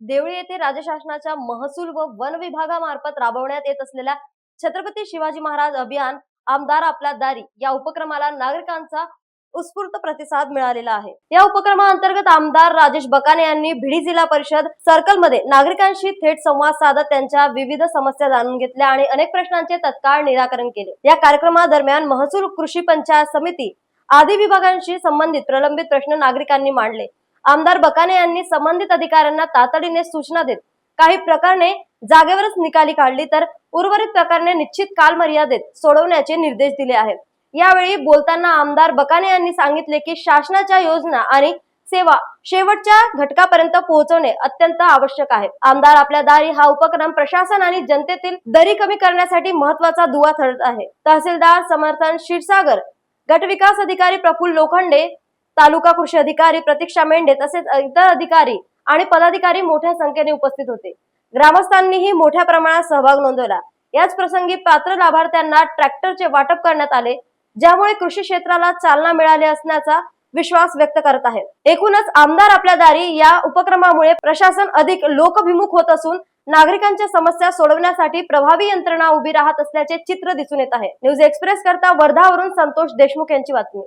देवळी येथे राज्य शासनाच्या महसूल व वन विभागामार्फत राबवण्यात येत असलेल्या छत्रपती शिवाजी महाराज अभियान आमदार आपल्या दारी या उपक्रमाला नागरिकांचा उत्स्फूर्त प्रतिसाद मिळालेला आहे। या उपक्रमाअंतर्गत आमदार राजेश बकाने यांनी भिडी जिल्हा परिषद सर्कल मध्ये नागरिकांशी थेट संवाद साधत त्यांच्या विविध समस्या जाणून घेतल्या आणि अनेक प्रश्नांचे तत्काळ निराकरण केले। या कार्यक्रमादरम्यान महसूल, कृषी पंचायत समिती आदी विभागांशी संबंधित प्रलंबित प्रश्न नागरिकांनी मांडले। आमदार बकाने यांनी संबंधित अधिकाऱ्यांना तातडीने सूचना देत काही प्रकरणे जागेवरच निकाली काढली तर उर्वरित प्रकरणे निश्चित कालमर्यादेत सोडवण्याचे निर्देश दिले आहेत। यावेळी बोलताना आमदार बकाने यांनी सांगितले की शासनाच्या योजना आणि सेवा शेवटच्या घटकापर्यंत पोहोचवणे अत्यंत आवश्यक आहे। आमदार आपल्या दारी हा उपक्रम प्रशासन आणि जनतेतील दरी कमी करण्यासाठी महत्त्वाचा दुवा ठरत आहे। तहसीलदार समर्थन क्षीरसागर, गट विकास अधिकारी प्रफुल्ल लोखंडे, तालुका कृषी अधिकारी प्रतीक्षा मेंढे तसेच इतर अधिकारी आणि पदाधिकारी मोठ्या संख्येने उपस्थित होते। ग्रामस्थांनीही मोठ्या प्रमाणात सहभाग नोंदवला। याच प्रसंगी पात्र लाभार्थ्यांना ट्रॅक्टरचे वाटप करण्यात आले, ज्यामुळे कृषी क्षेत्राला चालना मिळाली असण्याचा विश्वास व्यक्त करत आहेत। एकूणच आमदार आपल्या दारी या उपक्रमामुळे प्रशासन अधिक लोकभिमुख होत असून नागरिकांच्या समस्या सोडवण्यासाठी प्रभावी यंत्रणा उभी राहत असल्याचे चित्र दिसून येत आहे। न्यूज एक्सप्रेस करता वर्धावरून संतोष देशमुख यांची बातमी।